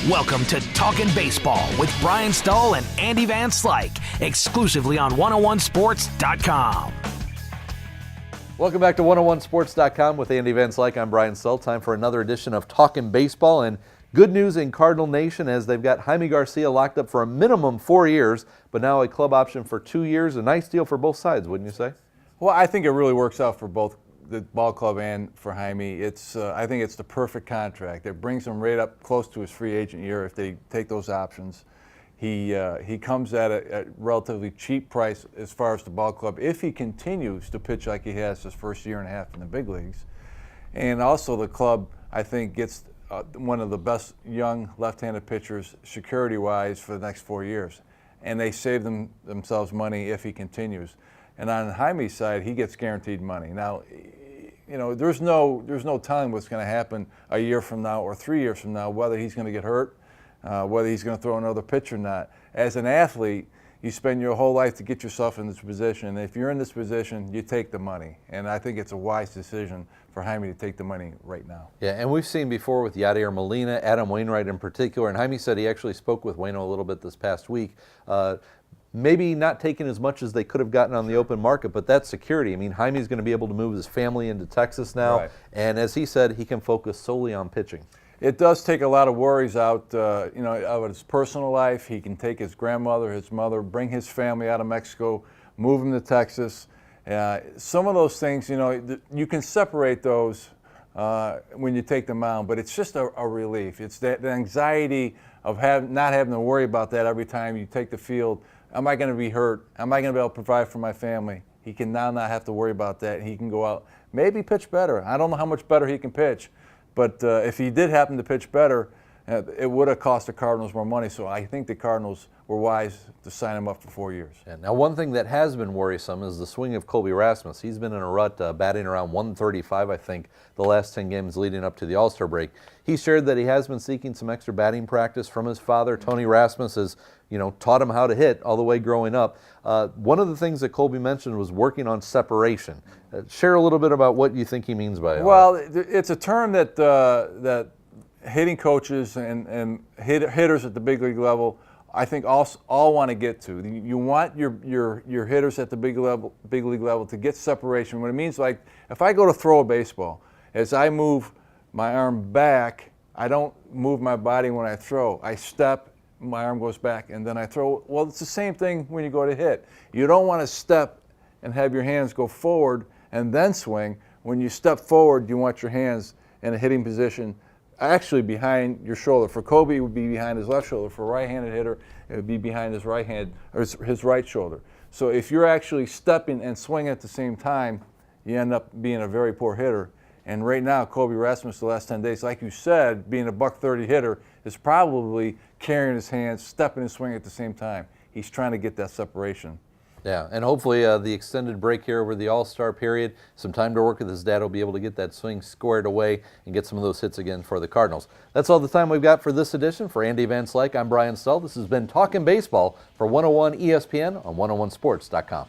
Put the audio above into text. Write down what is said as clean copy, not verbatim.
Welcome to Talkin' Baseball with Brian Stull and Andy Van Slyke, exclusively on 101sports.com. Welcome back to 101sports.com with Andy Van Slyke. I'm Brian Stull. Time for another edition of Talkin' Baseball. And good news in Cardinal Nation as they've got Jaime Garcia locked up for a minimum 4 years, but now a club option for 2 years. A nice deal for both sides, wouldn't you say? Well, I think it really works out for both the ball club and for Jaime. I think it's the perfect contract. It brings him right up close to his free agent year if they take those options. He comes at a relatively cheap price as far as the ball club if he continues to pitch like he has his first year and a half in the big leagues. And also the club, I think, gets one of the best young left-handed pitchers security-wise for the next 4 years. And they save themselves money if he continues. And on Jaime's side, he gets guaranteed money. Now, you know, there's no telling what's going to happen a year from now or 3 years from now, whether he's going to get hurt, whether he's going to throw another pitch or not. As an athlete, you spend your whole life to get yourself in this position. And if you're in this position, you take the money. And I think it's a wise decision for Jaime to take the money right now. Yeah, and we've seen before with Yadier Molina, Adam Wainwright in particular, and Jaime said he actually spoke with Waino a little bit this past week. Maybe not taking as much as they could have gotten on the open market, but that's security. I mean, Jaime's going to be able to move his family into Texas now, right. And as he said, he can focus solely on pitching. It does take a lot of worries out, out of his personal life. He can take his grandmother, his mother, bring his family out of Mexico, move them to Texas. Some of those things, you can separate those when you take them out, but it's just a relief. It's the anxiety of not having to worry about that every time you take the field. Am I going to be hurt? Am I going to be able to provide for my family? He can now not have to worry about that. He can go out, maybe pitch better. I don't know how much better he can pitch, but if he did happen to pitch better, it would have cost the Cardinals more money. So I think the Cardinals were wise to sign him up for 4 years. Yeah, now, one thing that has been worrisome is the swing of Colby Rasmus. He's been in a rut, batting around 135, I think, the last 10 games leading up to the All-Star break. He shared that he has been seeking some extra batting practice from his father. Tony Rasmus has, taught him how to hit all the way growing up. One of the things that Colby mentioned was working on separation. Share a little bit about what you think he means by it. Well, it's a term that hitting coaches and hitters at the big league level, I think all want to get to. You want your hitters at the big league level to get separation. What it means, like if I go to throw a baseball, as I move my arm back, I don't move my body when I throw. I step, my arm goes back, and then I throw. Well, it's the same thing when you go to hit. You don't want to step and have your hands go forward and then swing. When you step forward, you want your hands in a hitting position actually behind your shoulder. For Colby, it would be behind his left shoulder. For a right-handed hitter, it would be behind his right hand or his right shoulder. So if you're actually stepping and swinging at the same time, you end up being a very poor hitter. And right now, Colby Rasmus, the last 10 days, like you said, being a .130 hitter, is probably carrying his hands, stepping and swinging at the same time. He's trying to get that separation. Yeah, and hopefully the extended break here over the All-Star period, some time to work with his dad, will be able to get that swing squared away and get some of those hits again for the Cardinals. That's all the time we've got for this edition. For Andy Van Slyke, I'm Brian Stull. This has been Talkin' Baseball for 101 ESPN on 101sports.com.